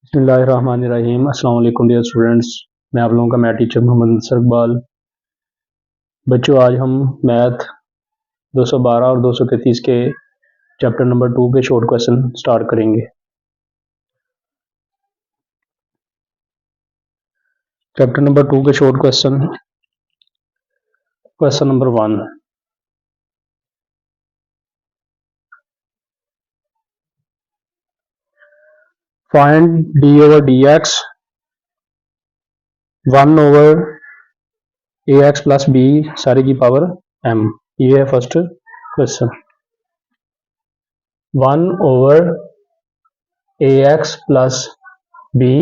बिस्मिल्लाहिर्रहमानिर्रहीम। अस्सलाम वालेकुम डियर स्टूडेंट्स। मैं आप लोगों का मैथ टीचर मोहम्मद नसर इकबाल। बच्चों, आज हम मैथ 212 और 233 के चैप्टर नंबर 2 के शॉर्ट क्वेश्चन स्टार्ट करेंगे। चैप्टर नंबर 2 के short question number 1। Find D over D X 1 over ए एक्स प्लस बी सारे की पावर एम। ये है फर्स्ट क्वेश्चन। 1 ओवर ए एक्स प्लस बी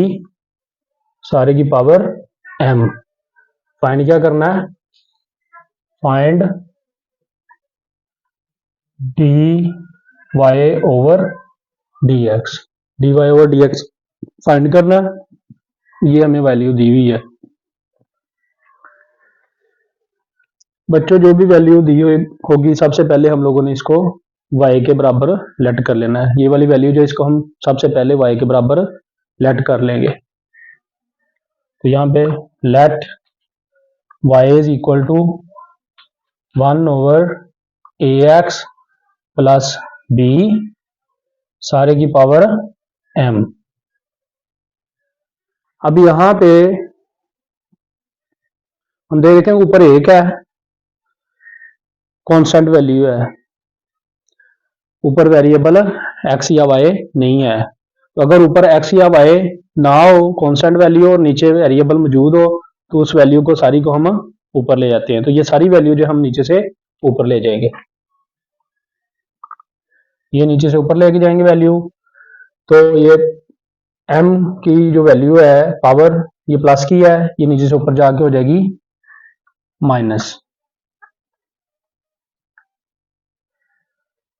सारे की पावर एम। फाइंड क्या करना है? Find D Y over D X. D Y over D X find करना है। ये हमें वैल्यू दी हुई है। बच्चों, जो भी वैल्यू दी हुई होगी सबसे पहले हम लोगों ने इसको y के बराबर लेट कर लेना है। ये वाली वैल्यू जो इसको हम सबसे पहले y के बराबर लेट कर लेंगे। तो यहाँ पे let y is equal to 1 over A x plus B सारे की पावर m। अब यहाँ पे हम देख रहे हैं ऊपर एक है, कांस्टेंट वैल्यू है, ऊपर वेरिएबल x या y नहीं है। तो अगर ऊपर x या y ना हो, कांस्टेंट वैल्यू और नीचे वेरिएबल मौजूद हो, तो उस वैल्यू को सारी को हम ऊपर ले जाते हैं। तो ये सारी वैल्यू जो हम नीचे से ऊपर ले जाएंगे, ये नीचे से ऊपर लेके जाएंगे वैल्यू। तो ये m की जो वैल्यू है पावर, ये प्लस की है, ये नीचे से ऊपर जाके हो जाएगी माइनस।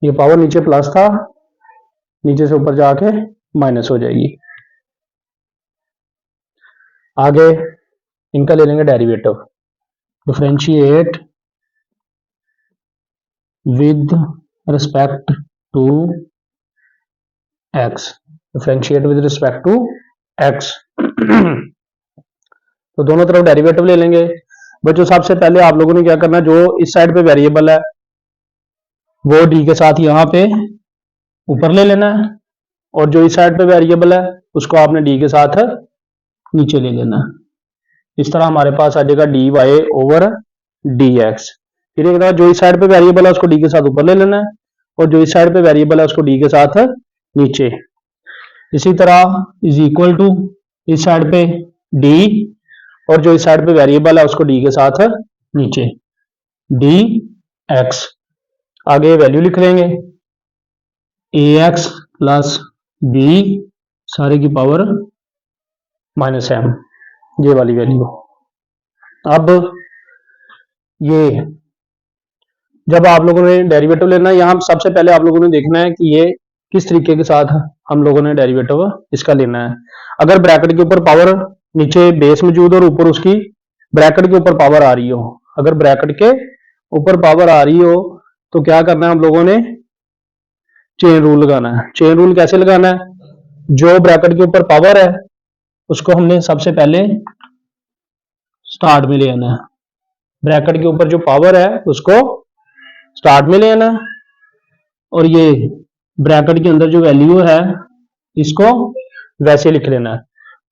ये पावर नीचे प्लस था, नीचे से ऊपर जाके माइनस हो जाएगी। आगे इनका ले लेंगे derivative. Differentiate with respect to x. Differentiate with respect to x. तो दोनों तरफ डेरिवेटिव ले लेंगे। बच्चों, सबसे पहले आप लोगों ने क्या करना है, जो इस साइड पे वेरिएबल है वो डी के साथ यहां पे ऊपर ले लेना है, और जो इस साइड पे वेरिएबल है उसको आपने डी के साथ नीचे ले लेना है। इस तरह हमारे पास आ जाएगा d Y over D x. फिर एक बार जो इस साइड पे वेरिएबल है उसको डी के साथ ऊपर ले लेना है, और जो इस साइड पे वेरिएबल है उसको डी के साथ नीचे। इसी तरह इज इक्वल टू इस साइड पे डी, और जो इस साइड पे वेरिएबल है उसको डी के साथ नीचे, डी एक्स। आगे वैल्यू लिख लेंगे ए एक्स प्लस बी सारे की पावर माइनस एम, ये वाली वैल्यू। अब ये जब आप लोगों ने डेरिवेटिव लेना है, यहां सबसे पहले आप लोगों ने देखना है कि ये किस तरीके के साथ हम लोगों ने डेरिवेटिव इसका लेना है। अगर ब्रैकेट के ऊपर पावर नीचे बेस मौजूद और ऊपर उसकी ब्रैकेट के ऊपर पावर आ रही हो, अगर ब्रैकेट के ऊपर पावर आ रही हो तो क्या करना है हम लोगों ने? चेन रूल लगाना है। चेन रूल कैसे लगाना है? जो ब्रैकेट के ऊपर पावर है उसको हमने सबसे पहले स्टार्ट में ले आना है। ब्रैकेट के ऊपर जो पावर है उसको स्टार्ट में ले आना है, और ये ब्रैकेट के अंदर जो वैल्यू है इसको वैसे लिख लेना है,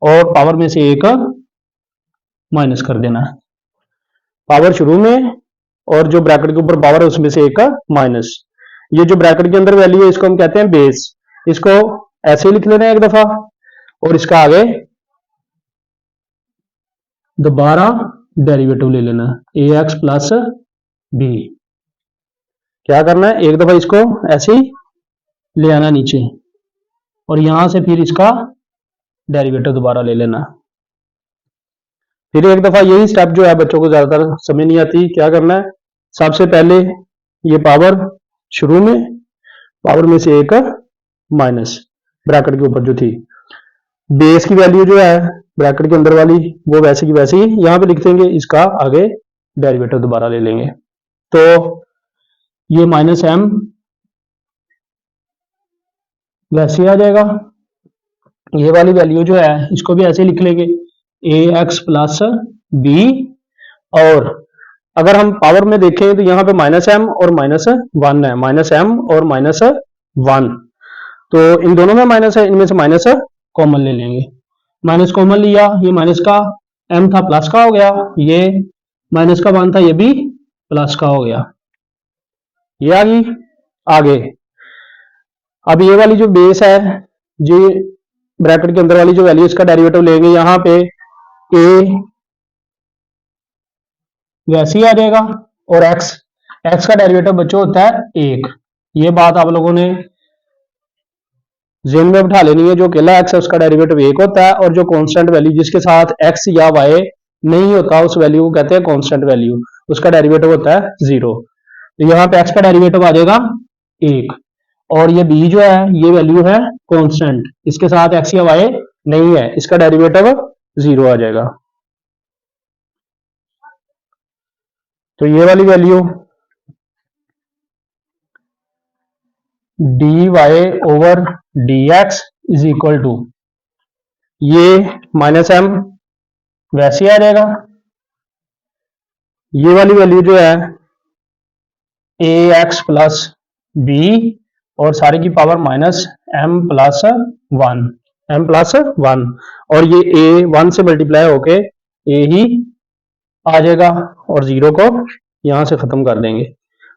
और पावर में से एक माइनस कर देना है। पावर शुरू में और जो ब्रैकेट के ऊपर पावर है उसमें से एक माइनस। ये जो ब्रैकेट के अंदर वैल्यू है इसको हम कहते हैं बेस। इसको ऐसे लिख लेना है एक दफा, और इसका आगे दोबारा डेरिवेटिव ले लेना है ए एक्स प्लस बी। क्या करना है? एक दफा इसको ऐसे ही ले आना नीचे, और यहां से फिर इसका डेरिवेटिव दोबारा ले लेना। फिर एक दफा यही स्टेप जो है बच्चों को ज्यादातर समझ नहीं आती। क्या करना है? सबसे पहले ये पावर शुरू में, पावर में से एक माइनस ब्रैकेट के ऊपर जो थी, बेस की वैल्यू जो है ब्रैकेट के अंदर वाली वो वैसे की वैसे ही यहां पे लिख देंगे, इसका आगे डेरिवेटिव दोबारा ले लेंगे। तो ये माइनस एम वैसे आ जाएगा, ये वाली वैल्यू जो है इसको भी ऐसे लिख लेंगे ए एक्स प्लस बी। और अगर हम पावर में देखें तो यहाँ पे माइनस एम और माइनस वन है, माइनस एम और माइनस वन, तो इन दोनों में माइनस है, इनमें से माइनस कॉमन ले लेंगे। माइनस कॉमन लिया, ये माइनस का एम था प्लस का हो गया, ये माइनस का वन था ये भी प्लस का हो गया। ये आ गई आगे। अब ये वाली जो बेस है जी ब्रैकेट के अंदर वाली जो वैल्यू इसका डेरिवेटिव लेंगे, यहाँ पे ए वैसे ही आ जाएगा और एक्स का डेरिवेटिव बच्चों होता है एक। ये बात आप लोगों ने ज़हन में बिठा लेनी है, जो अकेला एक्स है उसका डेरिवेटिव एक होता है, और जो कांस्टेंट वैल्यू जिसके साथ एक्स या वाई नहीं होता उस वैल्यू को कहते हैं कांस्टेंट वैल्यू, उसका डेरिवेटिव होता है जीरो। तो यहाँ पे एक्स का डेरिवेटिव आ जाएगा एक, और ये बी जो है ये वैल्यू है कांस्टेंट, इसके साथ एक्स या वाई नहीं है, इसका डेरिवेटिव जीरो आ जाएगा। तो ये वाली value d Y over D x is equal to, ये माइनस एम वैसे ही आ जाएगा। ये वाली वैल्यू जो है ए एक्स प्लस बी और सारे की power minus m plus one, और ये ए वन से मल्टीप्लाई होके ए ही आ जाएगा और जीरो को यहां से खत्म कर देंगे।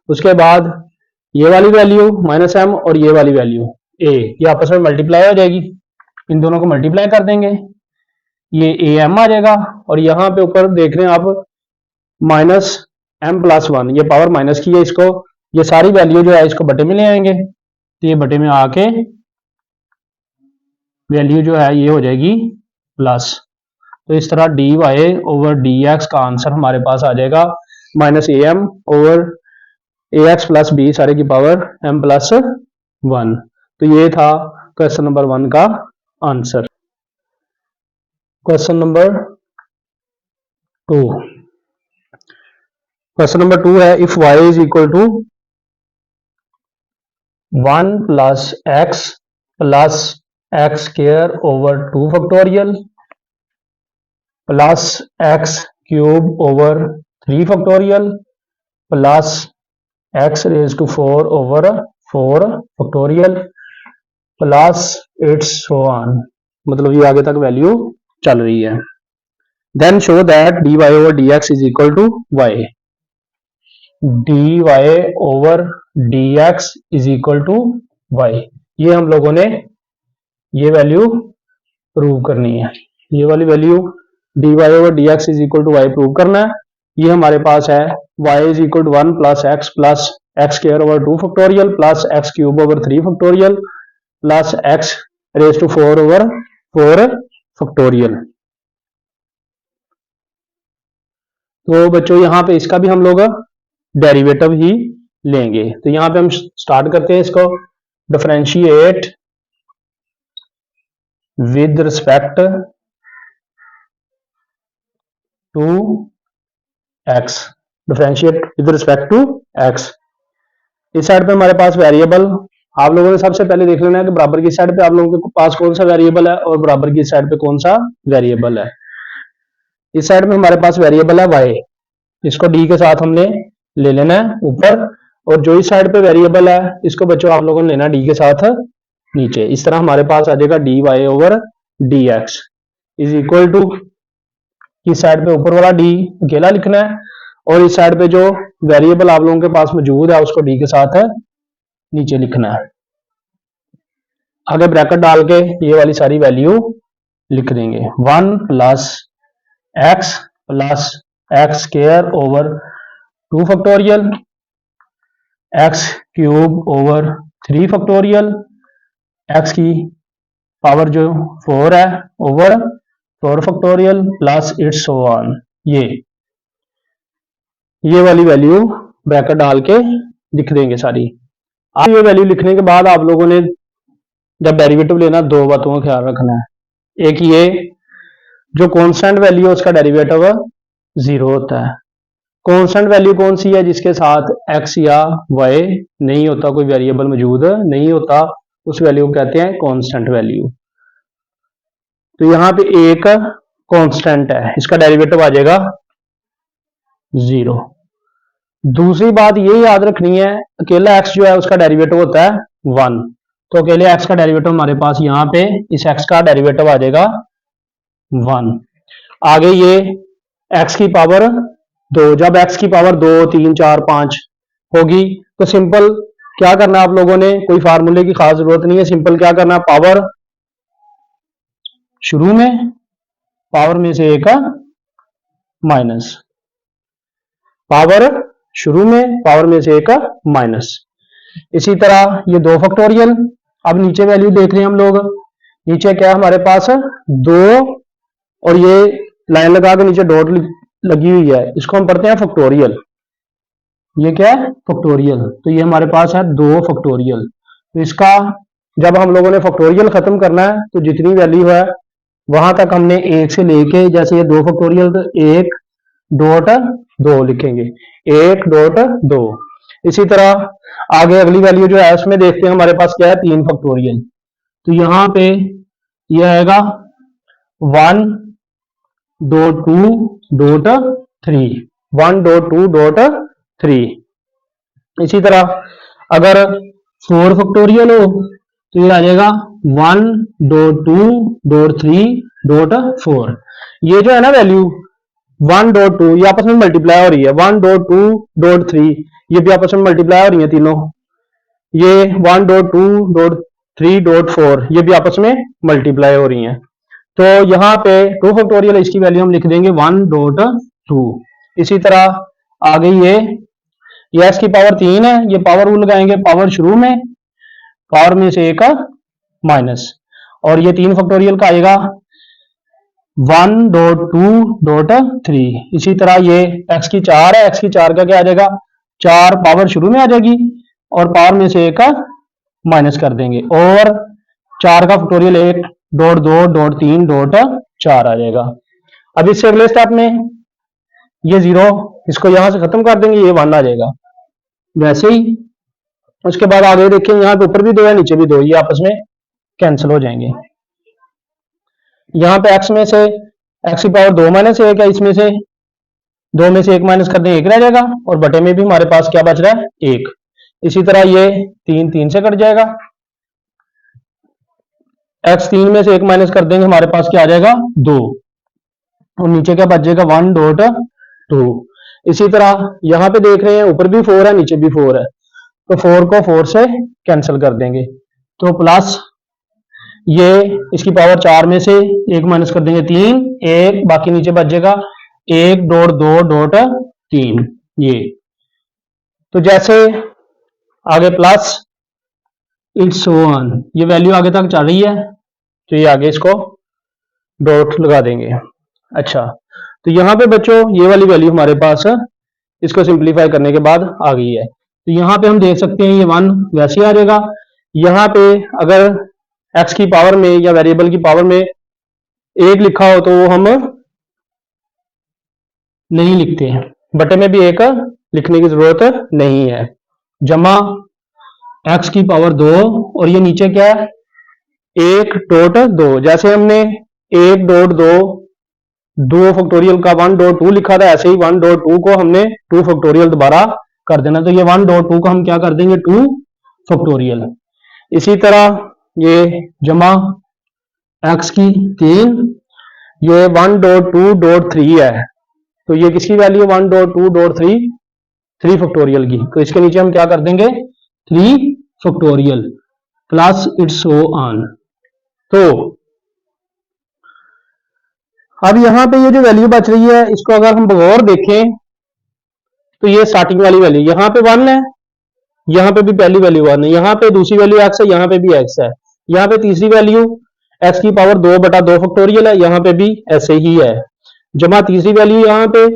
उसके बाद ये वाली वैल्यू माइनस एम और ये वाली वैल्यू ए, ये आपस में मल्टीप्लाई हो जाएगी, इन दोनों को मल्टीप्लाई कर देंगे, ये ए एम आ जाएगा, और यहाँ पे ऊपर देख रहे हैं आप माइनस एम प्लस वन, ये पावर माइनस की है, इसको ये सारी वैल्यू जो है इसको बटे में ले आएंगे, तो ये बटे में आके वैल्यू जो है ये हो जाएगी प्लस। तो इस तरह d Y over D x का आंसर हमारे पास आ जाएगा minus a m over A x plus B सारे की पावर एम प्लस वन। तो ये था क्वेश्चन नंबर 1 का answer. Question number 2, question number 2 है if y is equal to 1 plus x square over 2 factorial plus x cube over 3 factorial plus x raise to 4 over 4 factorial plus it's so on, मतलब ये आगे तक value चल रही है। Then show that d Y over D x is equal to y, d Y over D x is equal to Y, ये हम लोगों ने ये वैल्यू प्रूव करनी है। ये वाली value d Y over D x is equal to y prove करना है। ये हमारे पास है y is equal to 1 plus x square over 2 factorial plus x cube over 3 factorial plus x raise to 4 over 4 factorial. तो बच्चों यहाँ पे इसका भी हम लोग डेरिवेटिव ही लेंगे। तो यहाँ पे हम स्टार्ट करते हैं इसको, differentiate with respect to x, differentiate with respect to x. इस साइड पे हमारे पास वेरिएबल आप लोगों ने सबसे पहले देख लेना है कि बराबर की साइड पे आप लोगों के पास कौन सा वेरिएबल है और बराबर की साइड पे कौन सा वेरिएबल है। इस साइड में हमारे पास वेरिएबल है y, इसको d के साथ हमने ले लेना है ऊपर, और जो इस साइड पे वेरिएबल है इसको बच्चों आप लोगों ने लेना d के साथ नीचे। इस तरह हमारे पास आ जाएगा d Y over D x is equal to, इस साइड पे ऊपर वाला d अकेला लिखना है और इस साइड पे जो वेरिएबल आप लोगों के पास मौजूद है उसको d के साथ नीचे लिखना है। आगे ब्रैकेट डाल के ये वाली सारी वैल्यू लिख देंगे, 1 plus x square over 2 factorial x cube over 3 factorial, x की पावर जो 4 है over 4 factorial plus it's so on, ये वाली वैल्यू ब्रैकेट डाल के लिख देंगे सारी। अब ये वैल्यू लिखने के बाद आप लोगों ने जब डेरिवेटिव लेना दो बातों का ख्याल रखना है। एक ये जो कांस्टेंट वैल्यू है उसका डेरिवेटिव जीरो होता है। कांस्टेंट वैल्यू कौन सी है? जिसके साथ एक्स या वाई नहीं होता, कोई वेरिएबल मौजूद नहीं होता, उस वैल्यू को कहते हैं कांस्टेंट वैल्यू। तो यहां पे एक कांस्टेंट है, इसका डेरिवेटिव आ जाएगा 0। दूसरी बात ये याद रखनी है, अकेला x जो है उसका डेरिवेटिव होता है 1। तो अकेले x का डेरिवेटिव हमारे पास यहाँ पे इस x का डेरिवेटिव आ जाएगा 1। आगे ये x की पावर 2, जब x की पावर 2 3 4 5 होगी तो सिंपल क्या करना है आप लोगों ने, कोई फार्मूले की खास जरूरत नहीं है, सिंपल क्या करना है, पावर शुरू में, पावर में से एक माइनस, पावर शुरू में, पावर में से एक माइनस। इसी तरह ये 2 फैक्टोरियल। अब नीचे वैल्यू देख रहे हैं हम लोग, नीचे क्या है हमारे पास 2 और ये लाइन लगा के नीचे डॉट लगी हुई है, इसको हम पढ़ते हैं फैक्टोरियल। ये क्या है, फैक्टोरियल। तो ये हमारे पास है 2 फैक्टोरियल। तो इसका जब हम लोगों ने फैक्टोरियल खत्म करना है तो जितनी वैल्यू है वहां तक हमने 1 से लेके, जैसे ये 2 फैक्टोरियल तो 1 डॉट 2 लिखेंगे, 1 डॉट 2। इसी तरह आगे अगली वैल्यू जो है उसमें देखते हैं हमारे पास क्या है, 3 फैक्टोरियल। तो यहां पे यह आएगा 1 डॉट 2 डॉट 3, 1 डॉट 2 डॉट 3। इसी तरह अगर 4 फैक्टोरियल हो तो ये आ जाएगा 1 डॉट 2 डॉट 3 डॉट 4। ये जो है ना वैल्यू 1 डॉट 2 ये आपस में मल्टीप्लाई हो रही है, 1 डॉट 2 डॉट 3 ये भी आपस में मल्टीप्लाई हो रही है तीनों, ये 1 डॉट 2 डॉट 3 डॉट 4 ये भी आपस में मल्टीप्लाई हो रही हैं। तो यहाँ पे 2 फैक्टोरियल, इसकी वैल्यू हम लिख देंगे 1 डॉट 2। इसी तरह आगे ये s की पावर 3 है, ये पावर रूल लगाएंगे, पावर शुरू में, पावर में से एक माइनस, और ये 3 फैक्टोरियल का आएगा 1 डॉट 2 डॉट 3। इसी तरह ये x की 4 है, x की 4 का क्या आ जाएगा, 4 पावर शुरू में आ जाएगी और पावर में से एक माइनस कर देंगे, और 4 का फैक्टोरियल 1 डॉट 2 डॉट 3 डॉट 4 आ जाएगा। अब इससे अगले स्टेप में ये 0, इसको यहां से खत्म कर देंगे, ये 1 आ जाएगा। वैसे ही उसके बाद आगे देखें, यहाँ पे ऊपर भी 2 है नीचे भी 2, ये आपस में कैंसिल हो जाएंगे। यहाँ पे x में से x की पावर 2 माइनस 1 है, इसमें से 2 में से 1 माइनस कर दें 1 रह जाएगा, और बटे में भी हमारे पास क्या बच रहा है, 1। इसी तरह ये 3 से कट जाएगा, x 3 में से 1 माइनस कर देंगे हमारे पास क्या आ जाएगा 2, और नीचे क्या बच जाएगा 1 डॉट 2। इसी तरह यहाँ पे देख रहे हैं ऊपर भी 4 है नीचे भी 4 है, तो 4 को 4 से कैंसिल कर देंगे, तो प्लस ये इसकी पावर 4 में से 1 माइनस कर देंगे 3, 1 बाकी नीचे बच जाएगा 1 डॉट 2 डॉट 3। ये तो जैसे आगे प्लस इट्स वन, ये वैल्यू आगे तक चल रही है तो ये आगे इसको डॉट लगा देंगे। अच्छा, तो यहाँ पे बच्चों ये वाली वैल्यू हमारे पास इसको सिंप्लीफाई करने के बाद आ गई है, तो यहाँ पे हम देख सकते हैं ये 1 वैसे आ जाएगा। यहाँ पे अगर x की पावर में या वेरिएबल की पावर में 1 लिखा हो तो वो हम नहीं लिखते हैं, बटे में भी 1 लिखने की जरूरत नहीं है, जमा x की पावर 2 और ये नीचे क्या है 1 डॉट 2, जैसे हमने 1 डॉट 2 फैक्टोरियल का 1 डॉट 2 लिखा था, ऐसे ही 1 डॉट 2 को हमने 2 फैक्टोरियल दोबारा कर देना, तो ये 1 डॉट 2 को हम क्या कर देंगे 2 फैक्टोरियल। इसी तरह ये जमा x की 3, ये 1 डॉट 2 डॉट 3 है, तो ये किसकी वैल्यू 1 डॉट 2 डॉट 3 फैक्टोरियल की, तो इसके नीचे हम क्या कर देंगे 3 factorial plus it's so on. तो अब यहां पे ये जो वैल्यू बच रही है इसको अगर हम बगौर देखें तो ये स्टार्टिंग वाली वैल्यू यहाँ पे 1 है, यहाँ पे भी पहली वैल्यू 1 है, यहाँ पे दूसरी वैल्यू x है, यहाँ पे भी x है, यहाँ पे तीसरी वैल्यू x की पावर 2 बटा 2 फैक्टोरियल है, यहाँ पे भी ऐसे ही है, जमा तीसरी वैल्यू यहाँ पे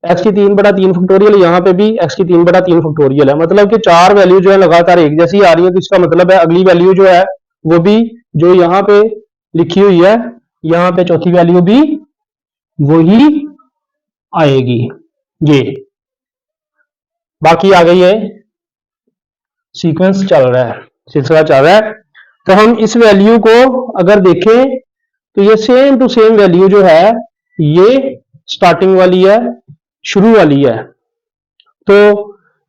x की 3 बटा 3 फैक्टोरियल, यहाँ पे भी x की 3 बटा 3 फैक्टोरियल है, मतलब कि 4 वैल्यू जो है लगातार एक जैसी आ रही है, तो इसका मतलब है अगली वैल्यू जो है वो भी जो यहाँ पे लिखी हुई है, यहाँ पे चौथी वैल्यू भी वही आएगी। ये बाकी आ गई है, सीक्वेंस चल रहा है, सिलसिला चल रहा है। तो हम इस वैल्यू को अगर देखें तो ये सेम टू सेम वैल्यू जो है ये स्टार्टिंग वाली है, शुरू वाली है। तो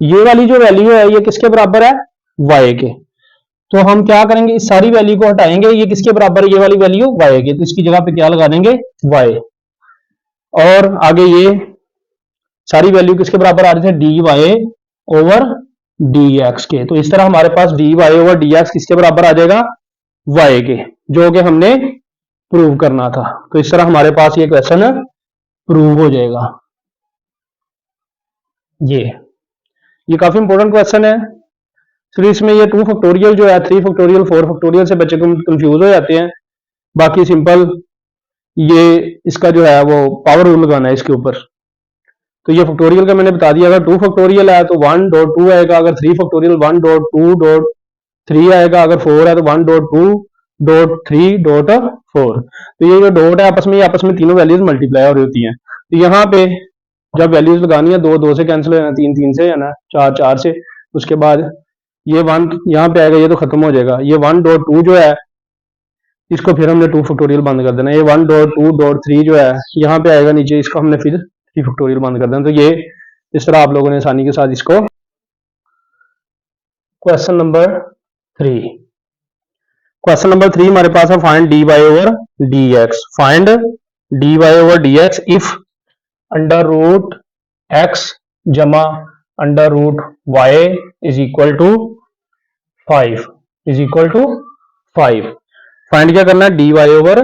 ये वाली जो वैल्यू है ये किसके बराबर है? y के। तो हम क्या करेंगे, इस सारी वैल्यू को हटाएंगे, ये किसके बराबर है? ये वाली वैल्यू y के। तो इसकी जगह पे क्या लगा देंगे? y। और आगे ये सारी वैल्यू किसके बराबर आ रही थी? dy ओवर dx के। तो इस तरह हमारे पास dy ओवर dx किसके बराबर आ जाएगा? y के, जो कि हमने प्रूव करना था। तो इस तरह हमारे पास ये क्वेश्चन प्रूव हो जाएगा। ये काफी इंपॉर्टेंट क्वेश्चन है। फिर इसमें ये 2 फैक्टोरियल जो है, 3 फैक्टोरियल, 4 फैक्टोरियल से बच्चे कंफ्यूज हो जाते हैं। बाकी सिंपल ये इसका जो है वो पावर रूल लगाना है इसके ऊपर। तो ये फैक्टोरियल का मैंने बता दिया, अगर 2 फैक्टोरियल है तो 1.2 आएगा, अगर 3 फैक्टोरियल 1.2.3 आएगा, अगर 4 है तो 1.2.3.4। तो ये जो डॉट है आपस में तीनों वैल्यूज मल्टीप्लाई हो रही होती हैं। तो यहाँ पे जब वैल्यूज लगानी है, 2 2 से कैंसिल हो जाना, 3 3 से है ना, 4 4 से, उसके बाद ये 1 यहाँ पे आएगा, ये तो खत्म हो जाएगा। ये 1.2 जो है इसको फिर हमने 2 फैक्टोरियल बंद कर देना। ये 1.2.3 जो है यहाँ पे आएगा नीचे, इसको हमने फिर 3 फैक्टोरियल बंद कर देना। तो ये इस तरह आप लोगों ने आसानी के साथ इसको। क्वेश्चन नंबर 3 हमारे पास है, find dy over dx। Find dy over dx if under root x जमा under root y is equal to 5 find क्या करना है? dy ओवर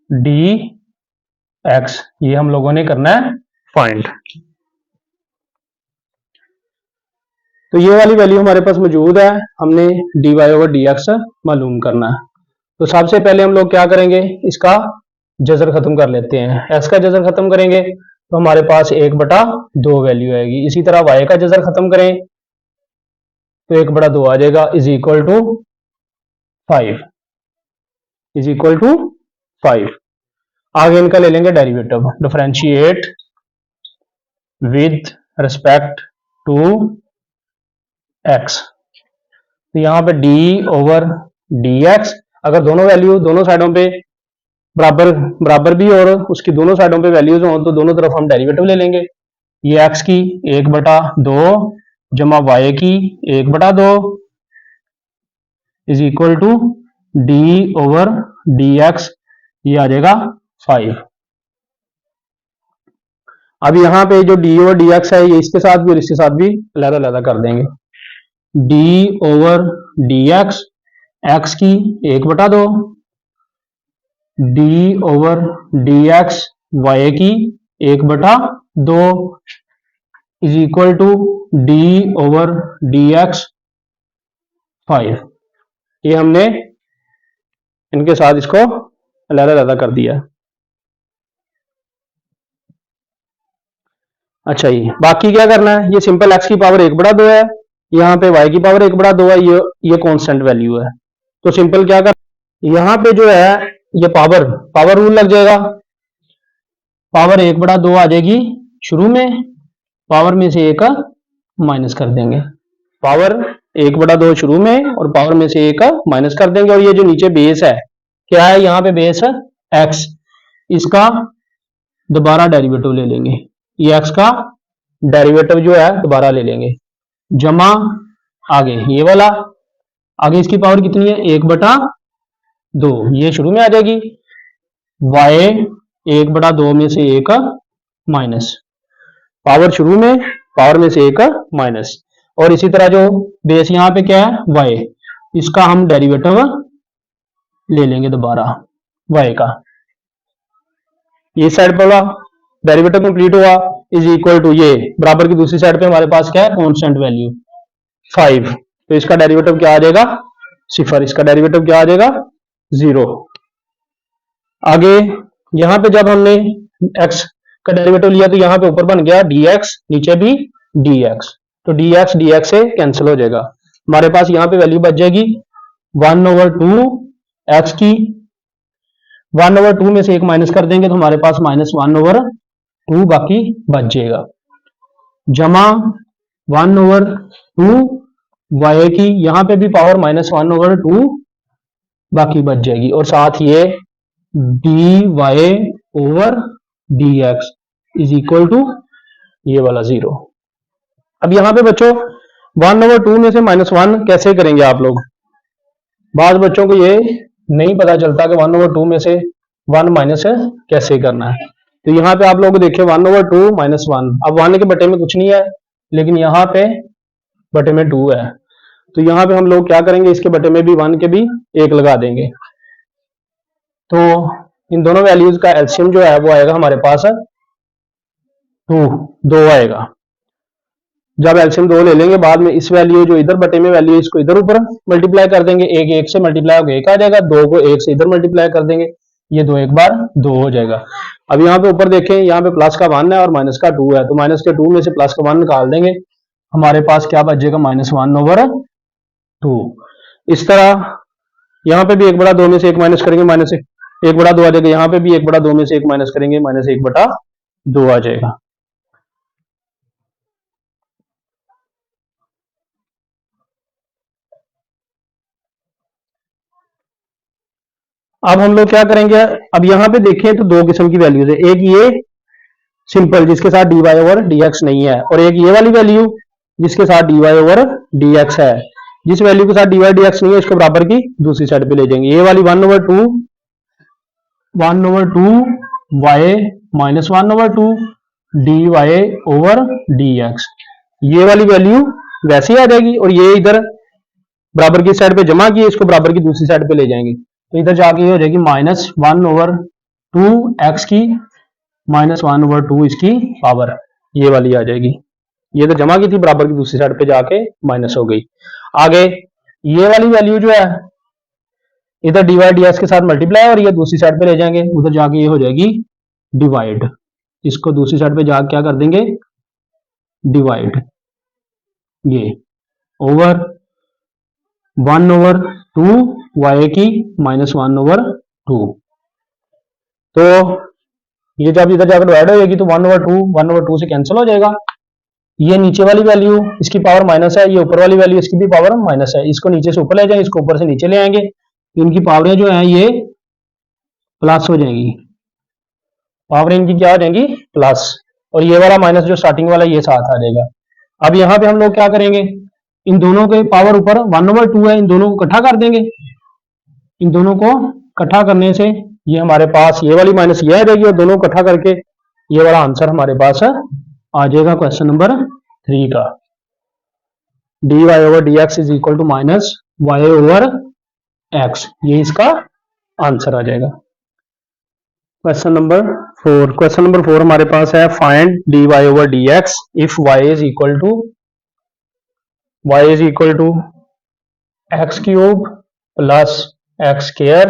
dx, ये हम लोगों ने करना है फाइंड। तो ये वाली वैल्यू हमारे पास मौजूद है, हमने dy ओवर dx मालूम करना है। तो सबसे पहले हम लोग क्या करेंगे, इसका जजर खत्म कर लेते हैं। x का जजर खत्म करेंगे तो हमारे पास 1/2 वैल्यू आएगी। इसी तरह y का जजर खत्म करें तो 1/2 आ जाएगा, इज इक्वल टू 5। आगे इनका ले लेंगे derivative, differentiate with respect to x। तो यहाँ पे d ओवर dx, अगर दोनों वैल्यू दोनों साइडों पे बराबर भी और उसकी दोनों साइडों पे वैल्यूज हो तो दोनों तरफ हम डेरिवेटिव ले लेंगे। ये x की 1/2 जमा y की 1/2 is equal to d over dx, ये आ जाएगा 5। अब यहाँ पे जो d ओवर dx है ये इसके साथ भी और इसके साथ भी अलग-अलग कर देंगे। d ओवर dx, x की 1/2, d ओवर dx y की 1/2 is equal to d over dx 5। ये हमने इनके साथ इसको अलग कर दिया। अच्छा, ये बाकी क्या करना है, ये सिंपल x की पावर 1/2 है, यहाँ पे y की पावर 1/2 है, ये कांस्टेंट वैल्यू है। तो सिंपल क्या कर, यहाँ पे जो है ये पावर रूल लग जाएगा। पावर 1/2 आ जाएगी शुरू में, पावर में से 1 माइनस कर देंगे। पावर 1/2 शुरू में और पावर में से 1 माइनस कर देंगे। और ये जो नीचे बेस है, क्या है यहाँ पे बेस है x, इसका दोबारा डेरिवेटिव ले लेंगे। ये x का डेरिवेटिव जो है दोबारा ले लेंगे, जमा आगे ये वाला, आगे इसकी पावर कितनी है? 1/2, ये शुरू में आ जाएगी। y 1/2 में से 1 माइनस, पावर शुरू में, पावर में से 1 माइनस। और इसी तरह जो बेस यहाँ पे क्या है y, इसका हम डेरिवेटिव ले लेंगे दोबारा y का। ये साइड पर डेरिवेटिव कंप्लीट हुआ, इज इक्वल टू ये बराबर की दूसरी साइड पे हमारे पास क्या है? Constant value 5। तो इसका डेरिवेटिव क्या आ जाएगा? 0। इसका डेरिवेटिव क्या आ जाएगा? 0। आगे यहां पे जब हमने x का डेरिवेटिव लिया तो यहां पे ऊपर बन गया dx, नीचे भी dx। तो dx से कैंसिल हो जाएगा। हमारे पास यहाँ पे वैल्यू बच जाएगी 1/2 x की, 1/2 में से 1 माइनस कर देंगे तो हमारे पास -1/2 बाकी बच जाएगा, जमा 1/2 y की, यहाँ पे भी पावर -1/2 बाकी बच जाएगी, और साथ ये d Y over D x is equal to ये वाला 0। अब यहां पे बच्चों 1/2 में से -1 कैसे करेंगे आप लोग? बाद बच्चों को ये नहीं पता चलता कि 1/2 में से 1 माइनस कैसे करना है। तो यहाँ पे आप लोग देखिए 1/2 -1, अब 1 के बटे में कुछ नहीं है, लेकिन यहाँ पे बटे में 2 है, तो यहाँ पे हम लोग क्या करेंगे, इसके बटे में भी 1 के भी 1 लगा देंगे। तो इन दोनों वैल्यूज का एलसीएम जो है वो आएगा हमारे पास 2 आएगा। जब एलसीएम 2 ले लेंगे, बाद में इस वैल्यू जो इधर बटे में वैल्यू इसको इधर ऊपर मल्टीप्लाई कर देंगे, 1 से मल्टीप्लाई होकर 1 आ जाएगा, 2 को 1 से इधर मल्टीप्लाई कर देंगे, ये 2 एक बार 2 हो जाएगा। अब यहाँ पे ऊपर देखें, यहाँ पे प्लस का 1 है और माइनस का 2 है, तो माइनस के 2 में से प्लस का 1 निकाल देंगे, हमारे पास क्या बचेगा -1/2। इस तरह यहाँ पे भी 1/2 में से 1 माइनस करेंगे, -1/2 आ जाएगा, यहाँ पे भी 1/2 में से 1 माइनस करेंगे, -1/2 आ जाएगा। अब हम लोग क्या करेंगे, अब यहाँ पे देखें तो 2 किस्म की वैल्यूज है, एक ये सिंपल जिसके साथ dy ओवर dx नहीं है, और एक ये वाली वैल्यू जिसके साथ dy ओवर dx है। जिस वैल्यू के साथ dy dx नहीं है, इसको बराबर की दूसरी साइड पे ले जाएंगे, ये वाली 1/2 y -1/2 dy ओवर dx, ये वाली वैल्यू वैसे ही आ जाएगी, और ये इधर बराबर की साइड पे जमा किए, इसको बराबर की दूसरी साइड पे ले जाएंगे, तो इधर जाके ये हो जाएगी -1/2 x की -1/2 इसकी पावर, ये वाली आ जाएगी। ये तो जमा की थी, बराबर की दूसरी साइड पे जाके माइनस हो गई। आगे ये वाली वैल्यू जो है इधर dy dx के साथ मल्टीप्लाई, और ये दूसरी साइड पे ले जाएंगे, उधर जाके ये हो जाएगी डिवाइड, इसको दूसरी साइड पे जाके क्या कर देंगे, डिवाइड, ये ओवर 1/2 y की -1/2। तो ये जब इधर जाकर डिवाइड हो जाएगी तो 1/2 से कैंसिल हो जाएगा। ये नीचे वाली वैल्यू इसकी पावर माइनस है, ये ऊपर वाली वैल्यू इसकी भी पावर माइनस है, इसको नीचे से ऊपर ले जाएंगे, इसको ऊपर से नीचे ले आएंगे, इनकी पावरें जो है ये प्लस हो जाएंगी, पावरें इनकी क्या हो जाएंगी, प्लस, और ये वाला माइनस जो स्टार्टिंग वाला ये साथ आ जाएगा। अब यहाँ पे हम लोग क्या करेंगे, इन दोनों के पावर ऊपर 1/2 है, इन दोनों को इकट्ठा कर देंगे, इन दोनों को इकट्ठा करने से ये हमारे पास ये वाली माइनस ये आ जाएगी, और दोनों को इकट्ठा करके ये वाला आंसर हमारे पास आ जाएगा क्वेश्चन नंबर 3 का, dy over dx is equal to -y over x, ये इसका आंसर आ जाएगा। क्वेश्चन नंबर 4, क्वेश्चन नंबर 4 हमारे पास है, find dy over dx if y is equal to x cube plus x square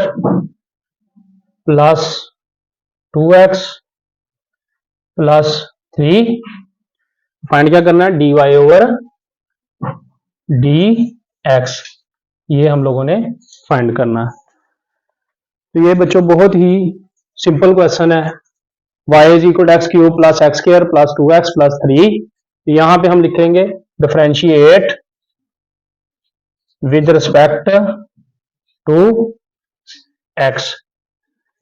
plus 2x plus 3। Find क्या करना है, dy over dx, ये हम लोगों ने फाइंड करना। तो ये बच्चों बहुत ही सिंपल क्वेश्चन है, y is equal to x cube plus x square plus 2x plus 3। यहां पे हम लिखेंगे differentiate with respect to x,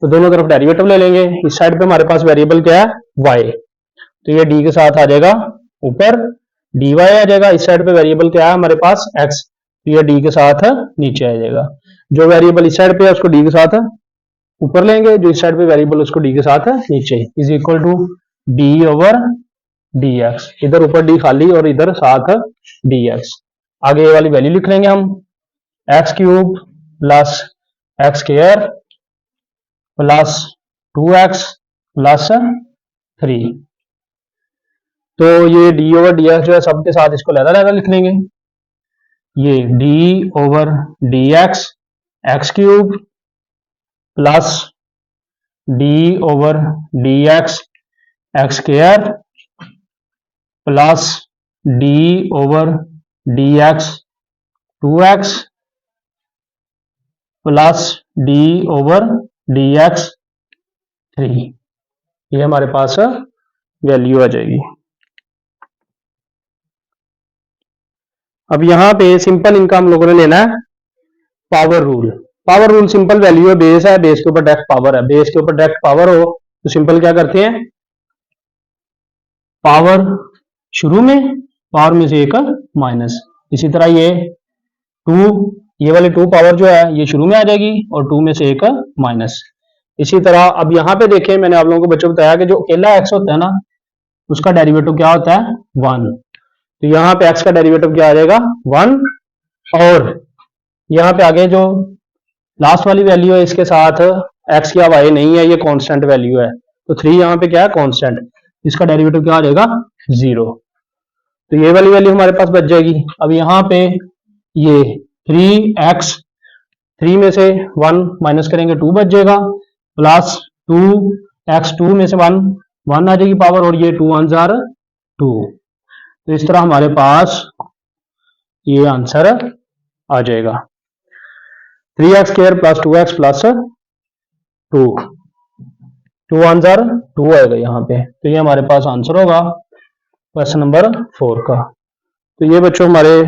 तो दोनों तरफ डेरिवेटिव ले लेंगे। इस साइड पे हमारे पास वेरिएबल क्या है, y, तो ये d के साथ आ जाएगा ऊपर, dy आ जाएगा, इस साइड पे वेरिएबल क्या है हमारे पास x, तो ये d के साथ नीचे आ जाएगा। जो वेरिएबल इस साइड पे है उसको d के साथ ऊपर लेंगे, जो इस साइड पे वेरिएबल उसको d के साथ नीचे, is equal to d over dx, इधर ऊपर d खाली और इधर साथ dx। आगे ये वाली वैल्यू लिख लेंगे हम, x cube plus x square plus 2x plus 3। तो ये d ओवर dx जो है सबके साथ इसको लहदा लिख लेंगे, ये d over dx x cube plus d over dx x square plus d over dx 2x plus d over dx 3, ये हमारे पास वैल्यू आ जाएगी। अब यहां पे सिंपल इनका हम लोगों ने लेना है power rule. Power rule simple, value है, बेस है, बेस के ऊपर डायरेक्ट पावर है, बेस के ऊपर डायरेक्ट पावर हो तो सिंपल क्या करते हैं, पावर शुरू में, पावर में से एक माइनस। इसी तरह ये 2, ये वाली 2 पावर जो है ये शुरू में आ जाएगी और 2 में से एक माइनस। इसी तरह अब यहां पे देखें, मैंने आप लोगों को बच्चों बताया कि जो अकेला एक्स होता है ना उसका डेरिवेटिव क्या होता है 1। तो यहाँ पे एक्स का डेरिवेटिव क्या आ जाएगा 1, और यहाँ पे आगे जो लास्ट वाली वैल्यू है इसके साथ एक्स या वाई नहीं है, ये कांस्टेंट वैल्यू है, तो 3 यहाँ पे क्या है कांस्टेंट, इसका डेरिवेटिव क्या आ जाएगा 0। तो ये वाली वैल्यू हमारे पास बच जाएगी। अब यहाँ पे ये 3x, 3 में से 1 माइनस करेंगे 2 बच जाएगा, प्लस 2x, 2 में से 1 आ जाएगी पावर, और ये 2 1 जार 2। तो इस तरह हमारे पास ये आंसर आ जाएगा 3x square plus 2x plus 2, 2 1 jar 2 आएगा यहाँ पे। तो ये हमारे पास आंसर होगा क्वेश्चन नंबर 4 का। तो ये बच्चों हमारे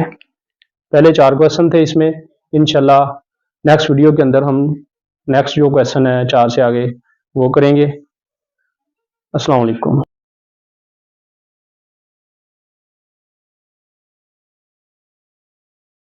पहले 4 क्वेश्चन थे, इसमें इंशाल्लाह नेक्स्ट वीडियो के अंदर हम नेक्स्ट जो क्वेश्चन है 4 से आगे वो करेंगे। अस्सलाम वालेकुम।